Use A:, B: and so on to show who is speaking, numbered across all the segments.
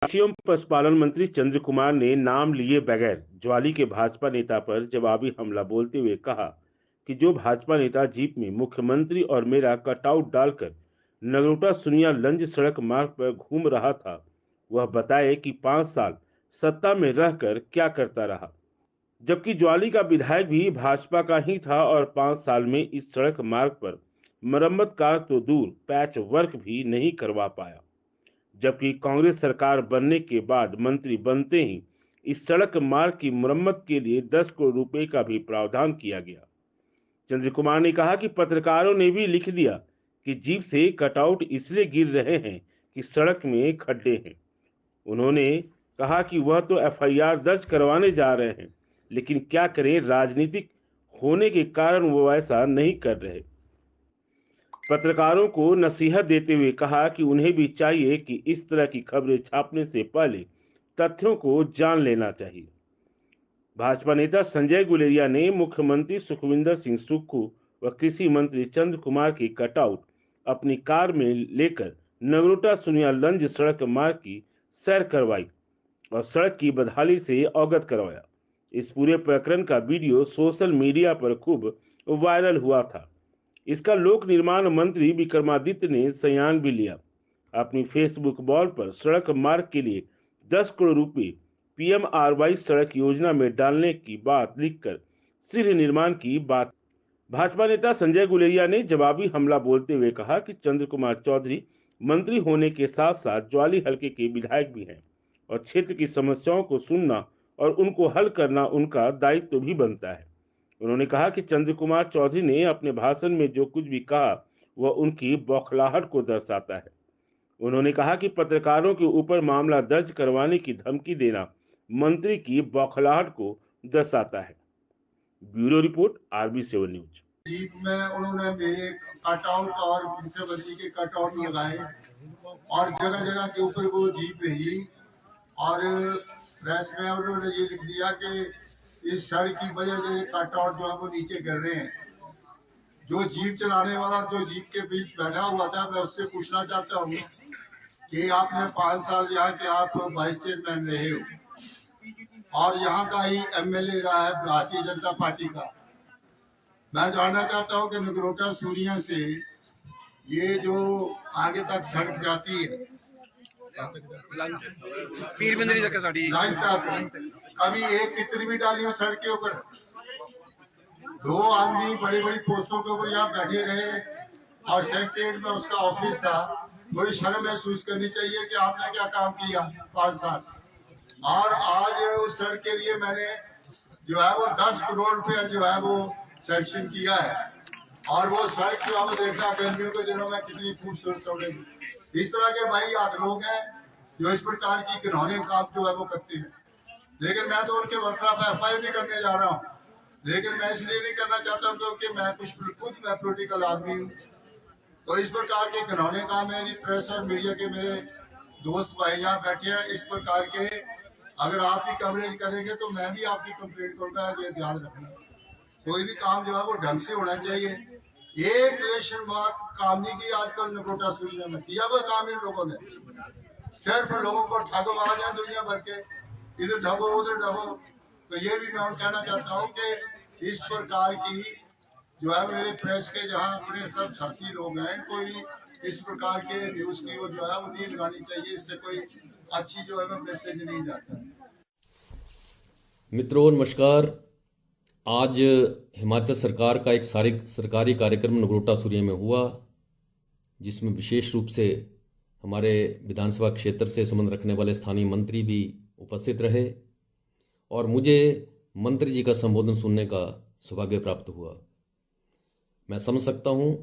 A: कृषि एवं पशुपालन मंत्री चंद्र कुमार ने नाम लिए बगैर ज्वाली के भाजपा नेता पर जवाबी हमला बोलते हुए कहा कि जो भाजपा नेता जीप में मुख्यमंत्री और मेरा कटआउट डालकर नगरोटा सुनिया लंज सड़क मार्ग पर घूम रहा था, वह बताए कि 5 साल सत्ता में रहकर क्या करता रहा। जबकि ज्वाली का विधायक भी भाजपा का ही था और 5 साल में इस सड़क मार्ग पर मरम्मत कार्य तो दूर पैच वर्क भी नहीं करवा पाया। जबकि कांग्रेस सरकार बनने के बाद मंत्री बनते ही इस सड़क मार्ग की मरम्मत के लिए 10 करोड़ रुपए का भी प्रावधान किया गया। चंद्र कुमार ने कहा कि पत्रकारों ने भी लिख दिया कि जीप से कटआउट इसलिए गिर रहे हैं कि सड़क में खड्डे हैं। उन्होंने कहा कि वह तो एफआईआर दर्ज करवाने जा रहे हैं, लेकिन क्या करें, राजनीतिक होने के कारण वो ऐसा नहीं कर रहे। पत्रकारों को नसीहत देते हुए कहा कि उन्हें भी चाहिए कि इस तरह की खबरें छापने से पहले तथ्यों को जान लेना चाहिए। भाजपा नेता संजय गुलेरिया ने मुख्यमंत्री सुखविंदर सिंह सुक्खू व कृषि मंत्री चंद्र कुमार की कटआउट अपनी कार में लेकर नगरोटा सुनिया लंज सड़क मार्ग की सैर करवाई और सड़क की बदहाली से अवगत करवाया। इस पूरे प्रकरण का वीडियो सोशल मीडिया पर खूब वायरल हुआ था। इसका लोक निर्माण मंत्री विक्रमादित्य ने संज्ञान भी लिया। अपनी फेसबुक वॉल पर सड़क मार्ग के लिए 10 करोड़ रुपए पीएमआरवाई सड़क योजना में डालने की बात लिखकर शीघ्र निर्माण की बात। भाजपा नेता संजय गुलेरिया ने जवाबी हमला बोलते हुए कहा कि चंद्र कुमार चौधरी मंत्री होने के साथ साथ ज्वाली हलके के विधायक भी हैं और क्षेत्र की समस्याओं को सुनना और उनको हल करना उनका दायित्व भी बनता है। उन्होंने कहा कि चंद्र कुमार चौधरी ने अपने भाषण में जो कुछ भी कहा वह उनकी बौखलाहट को दर्शाता है। उन्होंने कहा कि पत्रकारों के ऊपर मामला दर्ज करवाने की धमकी देना मंत्री की बौखलाहट को दर्शाता है। Bureau report RB7 news.
B: Jeep में उन्होंने मेरे कटआउट और मुख्यमंत्री के कटआउट लगाए और जगह जगह के ऊपर वो जीप भेजी और प्रेस में उन्होंने ये लिख दिया कि इस सड़क की वजह से कटआउट जो है वो नीचे गिर रहे हैं। जो जीप चलाने वाला जो जीप के बीच बैठा हुआ था, मैं उससे पूछना चाहता हूँ कि आपने 5 साल यहाँ के आप वाइस चेयरमैन रहे हो और यहाँ का ही एमएलए रहा है भारतीय जनता पार्टी का। मैं जानना चाहता हूँ कि नगरोटा सूरिया से ये जो आगे तक सड़क जाती है कभी एक कितनी भी डाली हो सड़क के ऊपर, 2 आदमी बड़ी बड़ी पोस्टों के ऊपर यहाँ बैठे रहे और सेक्रेटरीट में उसका ऑफिस था। थोड़ी शर्म महसूस करनी चाहिए कि आपने क्या काम किया 5 साल। और आज उस सड़क के लिए मैंने जो है वो 10 करोड़ रुपया जो है वो सैंक्शन किया है और वो सड़क जो आप देखना गर्मियों के दिनों में कितनी खूबसूरत सड़क। इस तरह के भाई आज लोग हैं जो इस प्रकार की घिनौने काम जो है वो करते हैं, लेकिन मैं तो उनके खिलाफ एफआईआर भी करने जा रहा हूँ। लेकिन मैं इसलिए नहीं करना चाहता क्योंकि मैं खुद मैं पॉलिटिकल आदमी हूँ। तो इस प्रकार के घिनौने काम है। प्रेस और मीडिया के मेरे दोस्त भाई यहाँ बैठे हैं, इस प्रकार के अगर आप भी कवरेज करेंगे तो मैं भी आपकी कंप्लेंट करूंगा। ये याद रखना, कोई भी काम जो है वो ढंग से होना चाहिए। एक रिलेशन बात काम नहीं की आजकल नगरोटा सूरिया में किया वो काम इन लोगों ने, सिर्फ लोगों को ठगवा जाए दुनिया भर के, इधर ढबो उधर ढबो। तो ये भी मैं कहना चाहता हूँ कि इस प्रकार की जो है मेरे प्रेस के जहाँ अपने सब साथी लोग हैं, कोई इस प्रकार के न्यूज की वो जो है वो नहीं लगानी चाहिए। इससे कोई अच्छी जो है वो मैसेज नहीं जाता।
C: मित्रों नमस्कार। आज हिमाचल सरकार का एक सरकारी कार्यक्रम नगरोटा सूरिया में हुआ, जिसमें विशेष रूप से हमारे विधानसभा क्षेत्र से संबंध रखने वाले स्थानीय मंत्री भी उपस्थित रहे और मुझे मंत्री जी का संबोधन सुनने का सौभाग्य प्राप्त हुआ। मैं समझ सकता हूं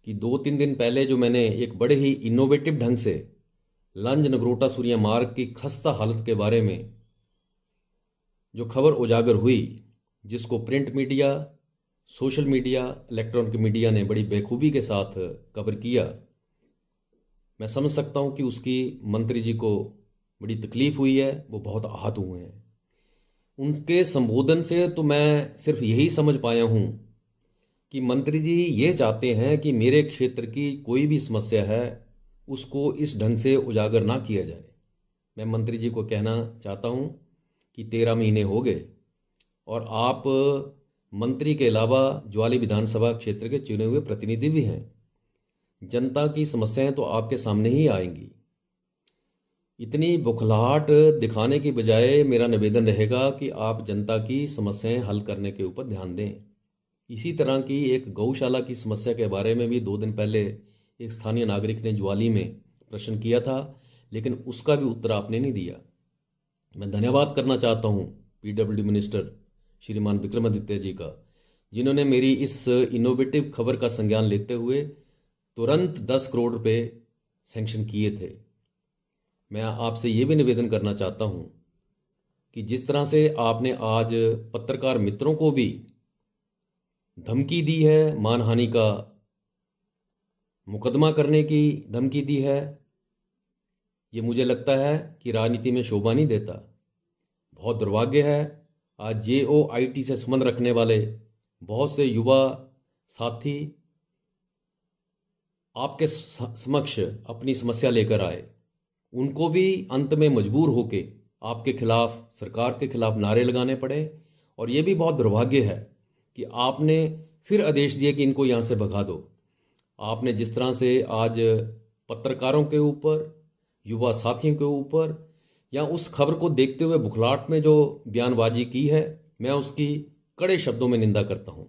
C: कि 2-3 दिन पहले जो मैंने एक बड़े ही इनोवेटिव ढंग से लंज नगरोटा सूरिया मार्ग की खस्ता हालत के बारे में जो खबर उजागर हुई, जिसको print media, social media, electronic media ने बड़ी बेखूबी के साथ कवर किया, मैं समझ सकता हूं कि उसकी मंत्री जी को बड़ी तकलीफ हुई है, वो बहुत आहत हुए हैं। उनके संबोधन से तो मैं सिर्फ यही समझ पाया हूं कि मंत्री जी ये चाहते हैं कि मेरे क्षेत्र की कोई भी समस्या है उसको इस ढंग से उजागर ना किया जाए। मैं मंत्री जी को कहना चाहता हूं कि 13 महीने हो गए और आप मंत्री के अलावा ज्वाली विधानसभा क्षेत्र के चुने हुए प्रतिनिधि भी हैं। जनता की समस्याएं तो आपके सामने ही आएंगी। इतनी बुखलाहट दिखाने की बजाय मेरा निवेदन रहेगा कि आप जनता की समस्याएं हल करने के ऊपर ध्यान दें। इसी तरह की एक गौशाला की समस्या के बारे में भी 2 दिन पहले एक स्थानीय नागरिक ने ज्वाली में प्रश्न किया था, लेकिन उसका भी उत्तर आपने नहीं दिया। मैं धन्यवाद करना चाहता हूं पीडब्ल्यूडी मिनिस्टर श्रीमान विक्रमादित्य जी का, जिन्होंने मेरी इस इनोवेटिव खबर का संज्ञान लेते हुए तुरंत 10 करोड़ रुपए सैंक्शन किए थे। मैं आपसे ये भी निवेदन करना चाहता हूं कि जिस तरह से आपने आज पत्रकार मित्रों को भी धमकी दी है, मानहानि का मुकदमा करने की धमकी दी है, ये मुझे लगता है कि राजनीति में शोभा नहीं देता। बहुत दुर्भाग्य है, आज JOIT से संबंध रखने वाले बहुत से युवा साथी आपके समक्ष अपनी समस्या लेकर आए। उनको भी अंत में मजबूर होके आपके खिलाफ, सरकार के खिलाफ नारे लगाने पड़े। और ये भी बहुत दुर्भाग्य है कि आपने फिर आदेश दिए कि इनको यहाँ से भगा दो। आपने जिस तरह से आज पत्रकारों के ऊपर, युवा साथियों के ऊपर या उस खबर को देखते हुए बुखलाहट में जो बयानबाजी की है, मैं उसकी कड़े शब्दों में निंदा करता हूँ।